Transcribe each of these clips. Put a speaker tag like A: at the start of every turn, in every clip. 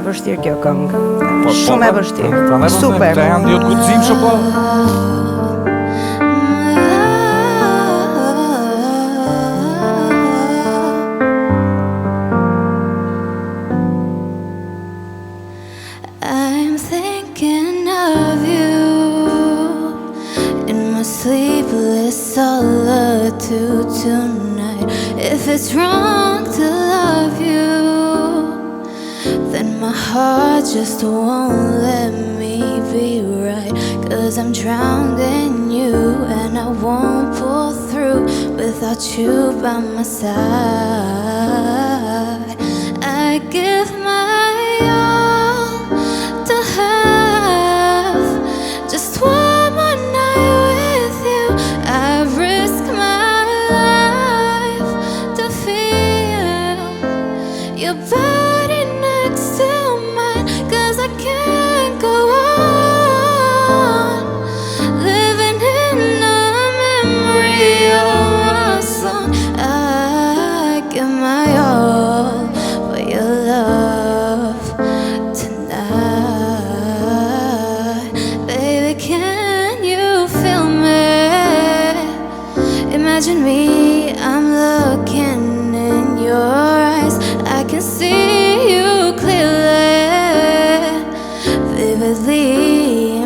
A: e vështirë kjo këngë. Shumë e vështirë.
B: Super. Të janë jo të guxim shumë.
C: I'm thinking of you in my sleepless solitude tonight. If it's wrong to love you, then my heart just won't let me be right. 'Cause I'm drowned in you and I won't pull through without you by my side. I give my all to have just one more night with you. I risk my life to feel your body next to mine. 'Cause I can't go on living in the memory of a song. I give my all for your love tonight. Baby, can you feel me? Imagine me, I'm looking in your eyes. I can see you clearly, vividly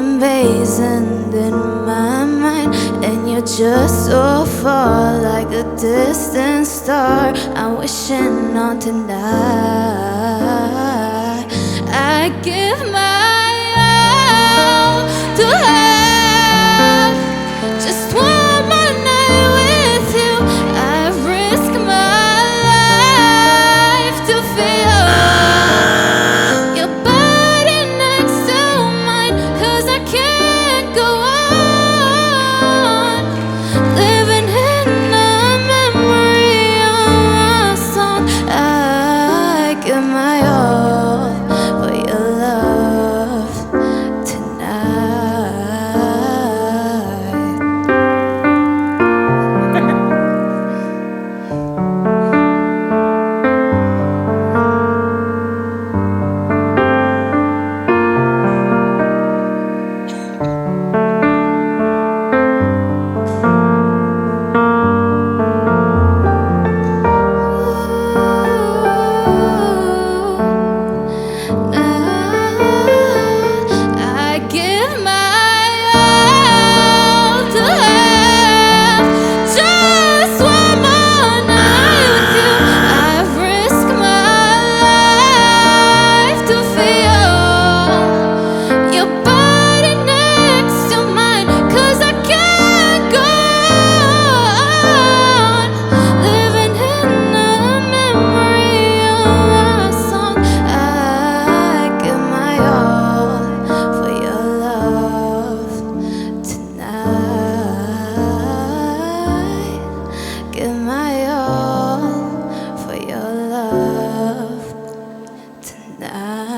C: emblazoned in my mind. And you're just so far, like a distant star I'm wishing on tonight. I give my all to have just one more night with you. I risk my life to feel your body next to mine. 'Cause I can't go on living in the memory of a song. I give my all for your love tonight. I give my all to have just one more night with you. I risk my life to feel your body next to mine. 'Cause I can't go on living in the memory of a song. I give my all for your love tonight. Give my all for your love tonight.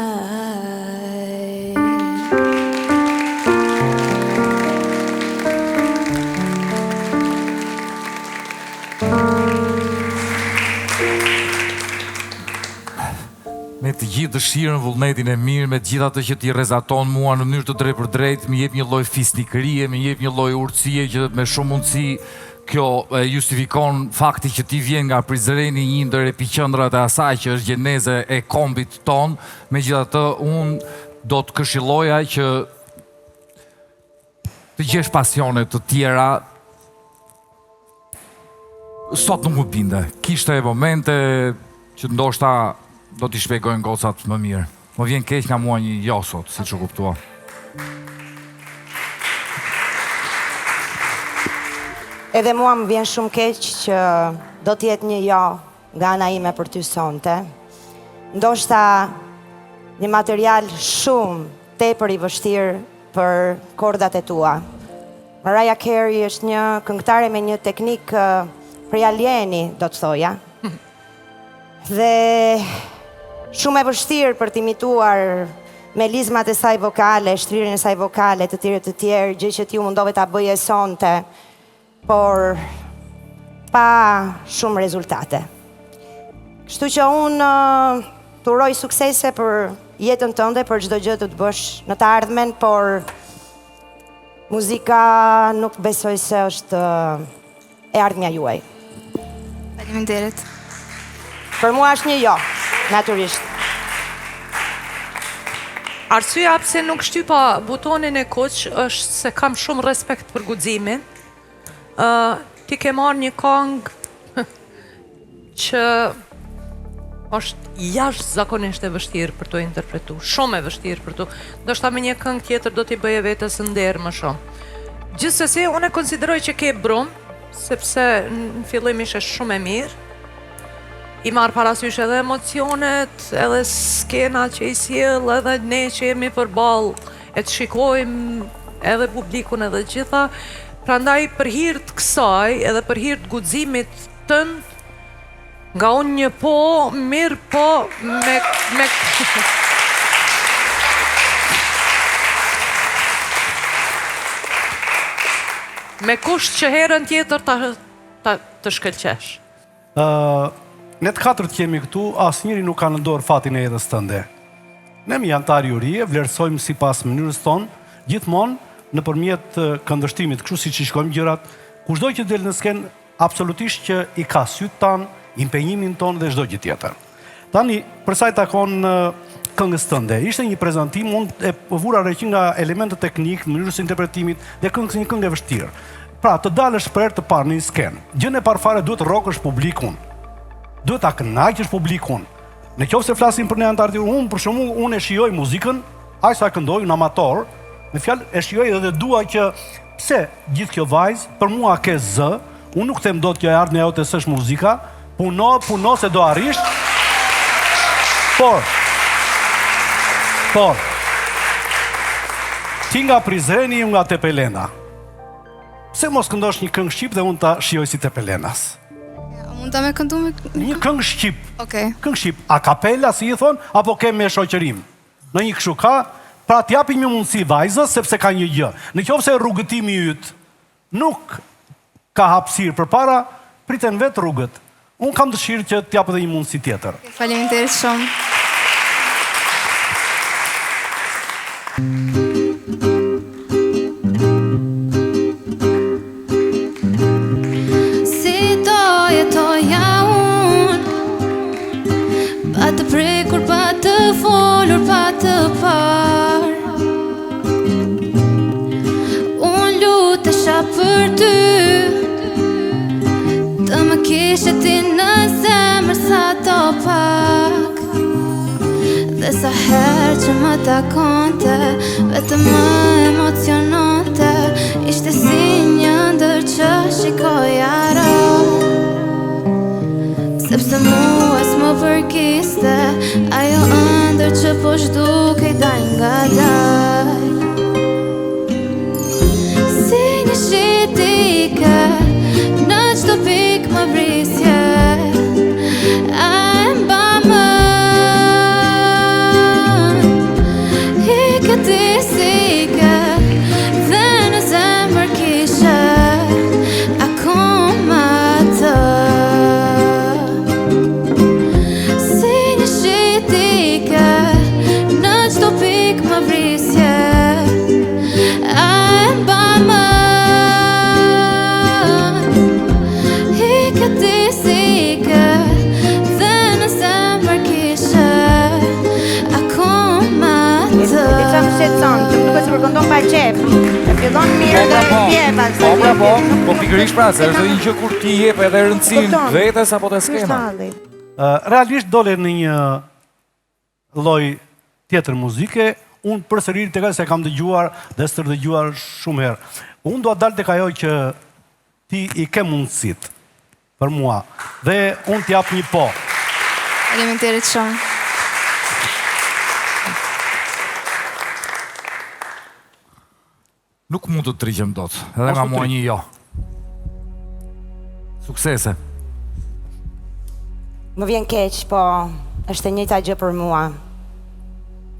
B: Me të gjithë dëshirën, vullnetin e mirë, me gjithë atë që ti rezaton mua në mënyrë të drejtë për drejtë, më jep një lloj fisnikërie, më jep një lloj urtësie që me shumë mundësi kjo justifikon fakti që ti vjen nga Prizreni, një ndër epiqendrat e asaj që është gjeneze e kombit ton. Megjithatë, unë do të këshilloja që të gjesh pasione të tjera. Sot nuk më binde. Kishte momente që ndoshta do t'i shpjegojnë gocat më mirë. Më vjen keq nga mua një jo sot, siç u kuptua.
A: Edhe mua më vjen shumë keq që do t'jetë një jo nga ana ime për ty sonte. Ndoshta një material shumë tepër i vështirë për kordat e tua. Mariah Carey është një këngëtare me një teknik prej alieni, do të thoja. Dhe shumë e vështirë për t'imituar melizmat e saj vokale, shtrirjen e saj vokale, të tjerë, gjë që ti u mundove ta bëje sonte, por pa shumë rezultate. Kështu që unë të uroj suksese për jetën tënde, për çdo gjë të bësh në të ardhmen, por muzika nuk besoj se është e ardhmja juaj.
C: Faleminderit.
A: Për mua është një jo, natyrisht.
D: Arsyeja pse nuk shtypa butonin e kuq është se kam shumë respekt për guximin. Ti ke marrë një këngë që është jashtëzakonisht e vështirë për të interpretuar, shumë e vështirë për të. Ndoshta me një këngë tjetër do t'i bëje vetes nder më shumë. Gjithsesi, unë e konsideroj që ke brum, sepse në fillim ishe shumë e mirë. I marrë parasysh edhe emocionet, edhe skena që i sjell, edhe ne që jemi përballë, e të shikojmë edhe publikun edhe gjitha. Prandaj për hir të kësaj, edhe për hir të guximit tënd, nga unë një po, mirë po, me... me kusht që herën tjetër të shkëlqesh.
E: Ne të katërt kemi këtu, asnjëri nuk ka në dorë fatin e jetës tënde. Ne mi antar jurie, vlerësojmë sipas mënyrës tonë, gjithmonë nëpërmjet këndvështrimit, kështu siç i shikojmë gjërat, kushdo që del në skenë, absolutisht që i ka sytë tanë, impenjimin tonë dhe çdo gjë tjetër. Tani, për sa i takon këngës tënde, ishte një prezantim, unë e vura re që nga elementet teknik, mënyrës interpretimit dhe këngës një këngë e vështirë. Pra, të dalësh për herë të parë në një skenë, gjën e parë fare duhet të rrokësh publikun. Duhet ta kënaqësh publikun. Në qoftë se flasim për ne antartë, unë për shembull, unë e shijoj muzikën, aq sa këndoj në amator, me fjalë e shijoj edhe dua që pse gjithë kjo vajzë për mua ke zë, unë nuk them dot që e ardhmja jote s'është muzika, puno se do arrish. Por ti nga Prizreni, nga Tepelena. Pse mos këndosh një këngë shqip dhe unë ta shijoj si Tepelenas?
C: Mund ta me këndu me...
E: Një këngë shqip.
C: Okej.
E: Këngë shqip, a kapela si i thon, apo ke me shoqërim? Në një kështu ka, pra t'japim një mundësi vajzës sepse ka një gjë. Në qoftë se rrugëtimi yt nuk ka hapësirë përpara, priten vetë rrugët. Unë kam dëshirë që t'jap edhe një mundësi tjetër.
C: Faleminderit shumë. Pa të prekur, pa të folur, pa të par. Unë lutesha për ty, të më kishe ti në zemër sa të pak. Dhe sa herë që më takonte, vetëm më emociononte, ishte si një ndër që shikoja rrë. Sepse mua s'më përkiste, ajo ëndër që po shduke i dal nga dal. Si një shitike, në qdo pik më brisje, a e mba më i këti sike, dhe në zemër kishe akoma të.
A: Përkëndon pa qep, e fillon mirë dhe vje
B: Po pikërisht pra, se është një që kur ti jep edhe rëndësin vetes apo të skena.
E: Realisht dole në një lloj tjetër muzike, unë përsëri tek ajo se kam dëgjuar dhe stërdëgjuar shumë herë. Unë do të dal tek ajo që ti i ke mundësit për mua dhe unë t'jap një po.
C: Faleminderit shumë.
B: Nuk mund të të rriqem dot, edhe nga mua një jo. Suksese.
A: Më vjen keq, po është e njëjta gjë për mua.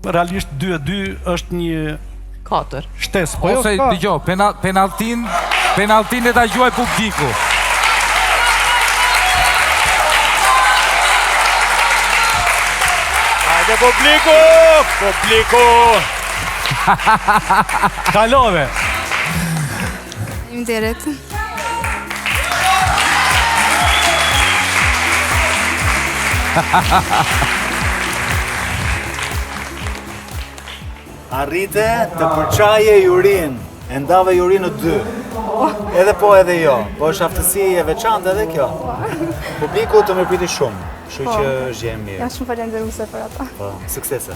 E: Realisht 2-2 është një
D: 4.
E: shtesë. Po
B: ose dëgjoj, penaltin e ta gjuaj publiku.
F: Hajde publiku! Publiku!
E: Kalove.
C: Faleminderit.
F: Arrite të përçaje jurin. E ndave jurin në 2. Edhe po edhe jo. Po është aftësi e veçantë edhe kjo. Publiku të më priti shumë. Kështu që është gjë e mirë.
C: Jam shumë falenderuese për ata.
F: Po, suksese.